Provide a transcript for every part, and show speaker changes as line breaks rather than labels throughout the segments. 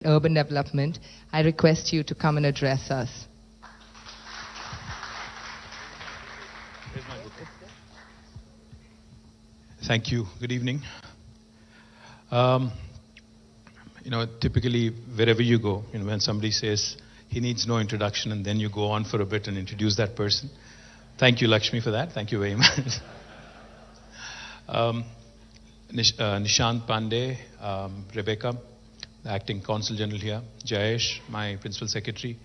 urban development, I request you to come and address us.
Thank you. Good evening. Typically wherever you go, when somebody says he needs no introduction and then you go on for a bit and introduce that person. Thank you, Lakshmi, for that. Thank you very much. Nishant Pandey, Rebecca, the acting consul general here, Jayesh, my principal secretary,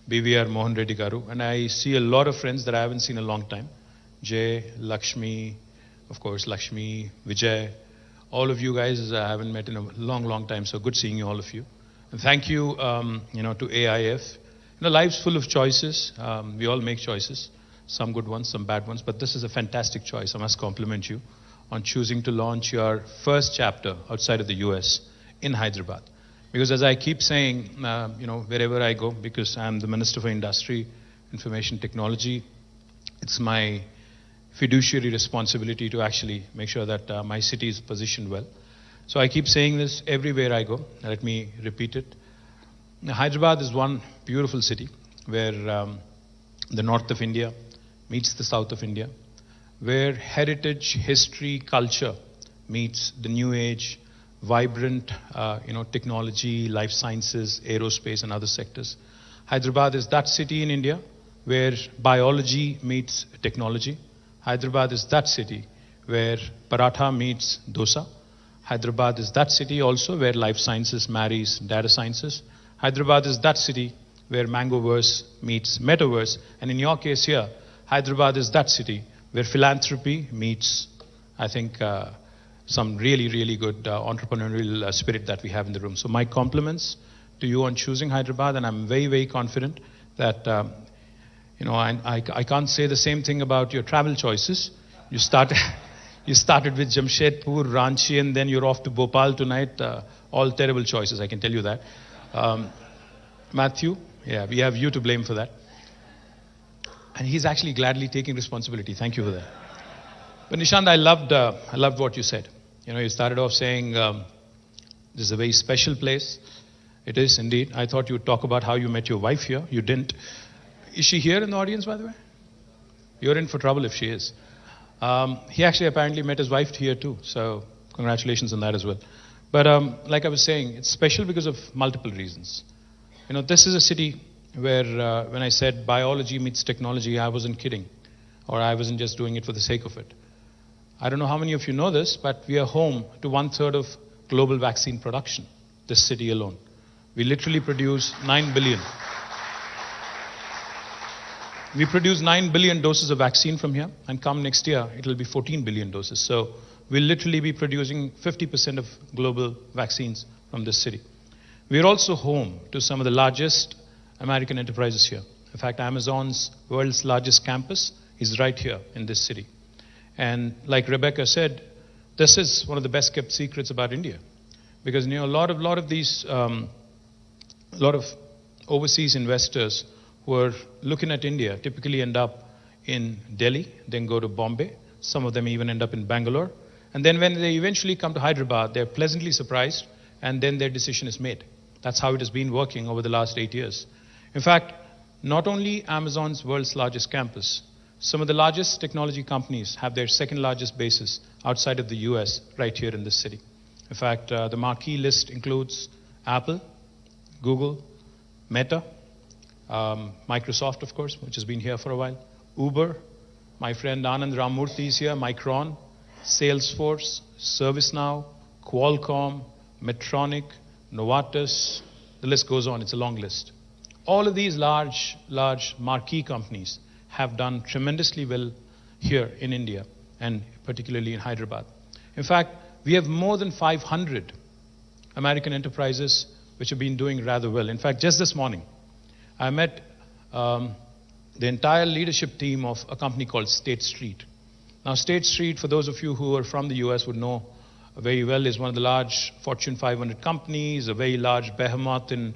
BVR Mohan Reddy Garu, and I see a lot of friends that I haven't seen in a long time. Jay, Lakshmi, of course, Lakshmi, Vijay, all of you guys I haven't met in a long, long time, so good seeing you, all of you. And thank you, to AIF. Life's full of choices. We all make choices, some good ones, some bad ones, but this is a fantastic choice. I must compliment you on choosing to launch your first chapter outside of the US in Hyderabad. Because as I keep saying, wherever I go, because I'm the Minister for Industry, Information Technology, it's my fiduciary responsibility to actually make sure that my city is positioned well. So I keep saying this everywhere I go. Let me repeat it. Hyderabad is one beautiful city where the north of India meets the south of India, where heritage, history, culture meets the new age, vibrant, technology, life sciences, aerospace, and other sectors. Hyderabad is that city in India where biology meets technology. Hyderabad is that city where paratha meets dosa. Hyderabad is that city also where life sciences marries data sciences. Hyderabad is that city where Mangoverse meets Metaverse. And in your case here, Hyderabad is that city where philanthropy meets, I think, some really, really good entrepreneurial spirit that we have in the room. So my compliments to you on choosing Hyderabad, and I'm very, very confident that, I can't say the same thing about your travel choices. You started with Jamshedpur, Ranchi, and then you're off to Bhopal tonight. All terrible choices, I can tell you that. Matthew, we have you to blame for that. And he's actually gladly taking responsibility. Thank you for that. But Nishant, I loved what you said. You started off saying this is a very special place. It is indeed. I thought you would talk about how you met your wife here. You didn't. Is she here in the audience, by the way? You're in for trouble if she is. He actually apparently met his wife here too. So congratulations on that as well. But like I was saying, it's special because of multiple reasons. This is a city where when I said biology meets technology, I wasn't kidding. Or I wasn't just doing it for the sake of it. I don't know how many of you know this, but we are home to 1/3 of global vaccine production, this city alone. We literally produce 9 billion. We produce 9 billion doses of vaccine from here, and come next year, it will be 14 billion doses. So we'll literally be producing 50% of global vaccines from this city. We're also home to some of the largest American enterprises here. In fact, Amazon's world's largest campus is right here in this city. And like Rebecca said, this is one of the best kept secrets about India. Because a lot of these, lot of overseas investors who are looking at India typically end up in Delhi, then go to Bombay. Some of them even end up in Bangalore. And then when they eventually come to Hyderabad, they're pleasantly surprised, and then their decision is made. That's how it has been working over the last 8 years. In fact, not only Amazon's world's largest campus, some of the largest technology companies have their second largest bases outside of the US right here in this city. In fact, the marquee list includes Apple, Google, Meta, Microsoft, of course, which has been here for a while, Uber, my friend Anand Ramurthy is here, Micron, Salesforce, ServiceNow, Qualcomm, Medtronic, Novartis, the list goes on, it's a long list. All of these large marquee companies have done tremendously well here in India, and particularly in Hyderabad. In fact, we have more than 500 American enterprises which have been doing rather well. In fact, just this morning, I met the entire leadership team of a company called State Street. Now, State Street, for those of you who are from the US would know very well, is one of the large Fortune 500 companies, a very large behemoth in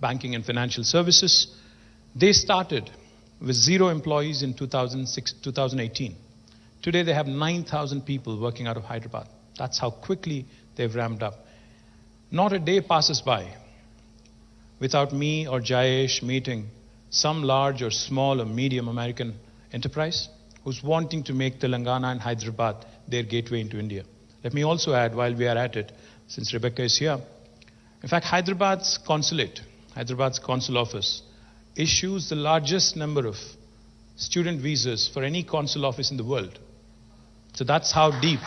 banking and financial services. They started with 0 employees in 2018. Today, they have 9,000 people working out of Hyderabad. That's how quickly they've ramped up. Not a day passes by without me or Jayesh meeting some large or small or medium American enterprise who's wanting to make Telangana and Hyderabad their gateway into India. Let me also add, while we are at it, since Rebecca is here, in fact, Hyderabad's consul office, issues the largest number of student visas for any consul office in the world. So that's how deep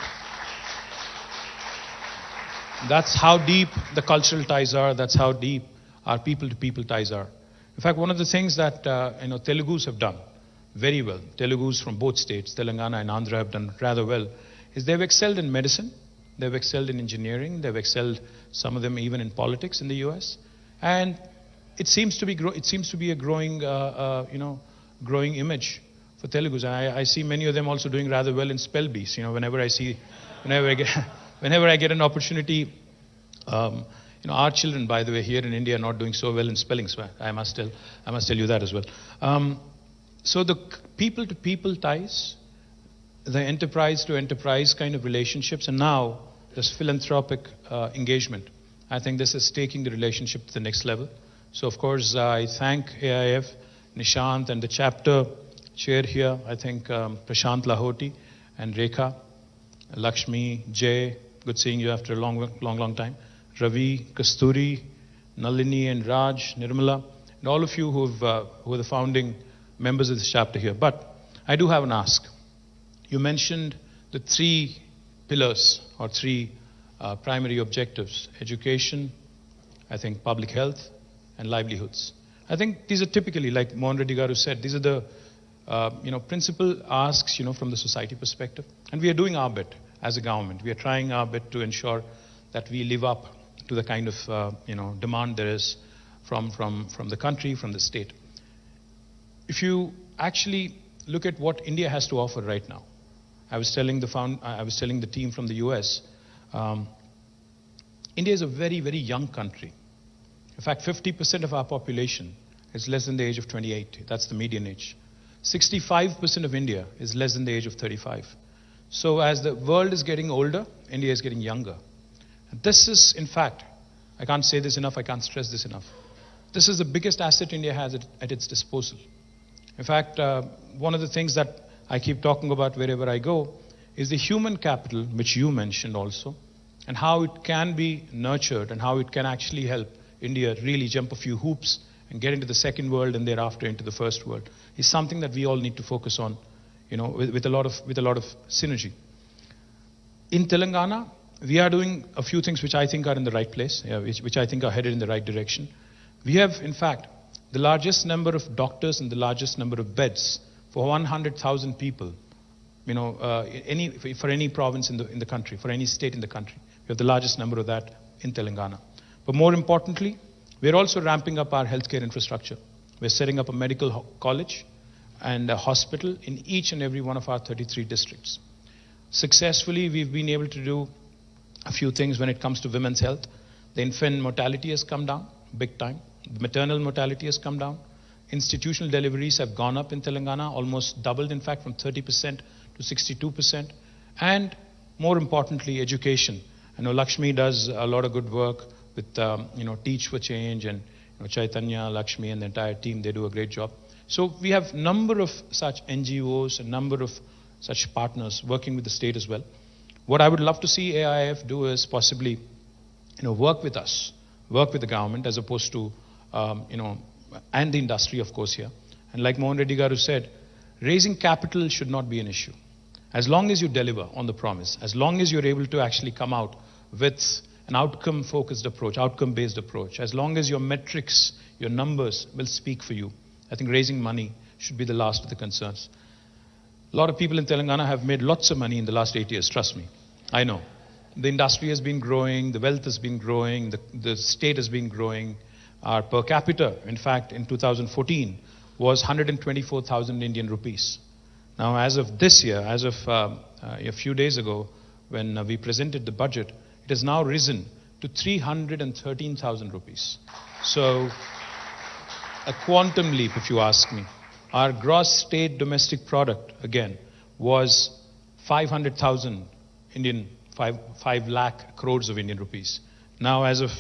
the cultural ties are. That's how deep our people-to-people ties are. In fact, one of the things that Telugus have done very well, Telugus from both states, Telangana and Andhra, have done rather well, is they've excelled in medicine, they've excelled in engineering, they've excelled, some of them even in politics in the US, and it seems to be a growing image for Telugus. I see many of them also doing rather well in spell bees. Whenever I get an opportunity. Our children, by the way, here in India are not doing so well in spelling, so I must tell you that as well. So the people-to-people ties, the enterprise-to-enterprise kind of relationships, and now this philanthropic engagement. I think this is taking the relationship to the next level. So, of course, I thank AIF, Nishant, and the chapter chair here, I think Prashant Lahoti and Rekha, Lakshmi, Jay, good seeing you after a long time. Ravi, Kasturi, Nalini and Raj, Nirmala, and all of you who are the founding members of this chapter here. But I do have an ask. You mentioned the three pillars or three primary objectives: education, I think public health, and livelihoods. I think these are typically, like Mohan Reddy Garu said, these are the principal asks from the society perspective. And we are doing our bit as a government. We are trying our bit to ensure that we live up to the kind of demand there is from the country, from the state. If you actually look at what India has to offer right now, I was telling the team from the US, India is a very, very young country. In fact, 50% of our population is less than the age of 28. That's the median age. 65% of India is less than the age of 35. So as the world is getting older, India is getting younger. This is, in fact, I can't say this enough, I can't stress this enough. This is the biggest asset India has at its disposal. In fact, one of the things that I keep talking about wherever I go is the human capital, which you mentioned also, and how it can be nurtured and how it can actually help India really jump a few hoops and get into the second world and thereafter into the first world, is something that we all need to focus on, with a lot of synergy. In Telangana, we are doing a few things which I think are in the right place, which I think are headed in the right direction. We have, in fact, the largest number of doctors and the largest number of beds for 100,000 people, for any province in the country, for any state in the country. We have the largest number of that in Telangana. But more importantly, we're also ramping up our healthcare infrastructure. We're setting up a medical college and a hospital in each and every one of our 33 districts. Successfully, we've been able to do a few things when it comes to women's health. The infant mortality has come down big time. The maternal mortality has come down. Institutional deliveries have gone up in Telangana, almost doubled, in fact, from 30% to 62%. And more importantly, education. I know Lakshmi does a lot of good work with, Teach for Change, and Chaitanya, Lakshmi, and the entire team. They do a great job. So we have a number of such NGOs, a number of such partners working with the state as well. What I would love to see AIF do is possibly, work with us, work with the government, as opposed to, and the industry, of course, here. And like Mohan Reddy Garu said, raising capital should not be an issue. As long as you deliver on the promise, as long as you're able to actually come out with an outcome-focused approach, outcome-based approach, as long as your metrics, your numbers will speak for you, I think raising money should be the last of the concerns. A lot of people in Telangana have made lots of money in the last 8 years, trust me. I know. The industry has been growing, the wealth has been growing, the state has been growing. Our per capita, in fact, in 2014, was 124,000 Indian rupees. Now, as of this year, as of a few days ago, when we presented the budget, it has now risen to 313,000 rupees. So, a quantum leap, if you ask me. Our gross state domestic product, again, was 500,000 5 lakh crores of Indian rupees. Now, as of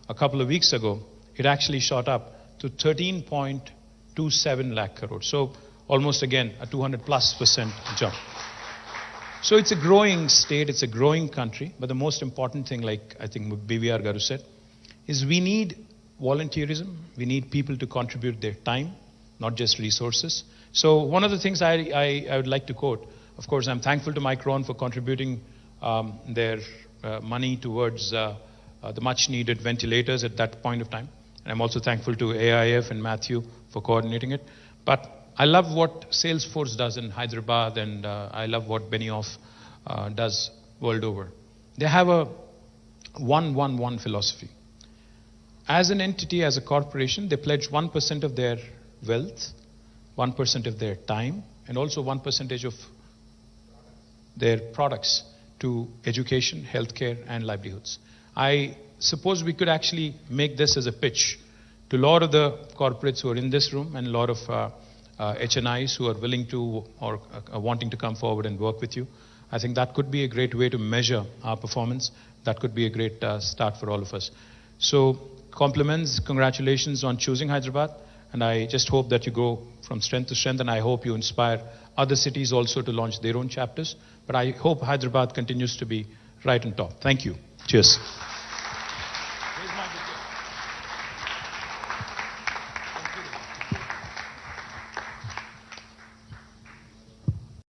a couple of weeks ago, it actually shot up to 13.27 lakh crore. So almost again a 200+% jump. So it's a growing state, it's a growing country, but the most important thing, like I think BVR Garu said, is we need volunteerism. We need people to contribute their time, not just resources. So one of the things I would like to quote, of course, I'm thankful to Mike Rohn for contributing their money towards the much needed ventilators at that point of time. And I'm also thankful to AIF and Matthew for coordinating it. But I love what Salesforce does in Hyderabad, and I love what Benioff does world over. They have a 1-1-1 philosophy. As an entity, as a corporation, they pledge 1% of their wealth, 1% of their time, and also 1% of their products to education, healthcare, and livelihoods. I suppose we could actually make this as a pitch to a lot of the corporates who are in this room and a lot of HNIs who are willing to or wanting to come forward and work with you. I think that could be a great way to measure our performance. That could be a great start for all of us. So compliments, congratulations on choosing Hyderabad, and I just hope that you go from strength to strength, and I hope you inspire other cities also to launch their own chapters. But I hope Hyderabad continues to be right on top. Thank you. Cheers.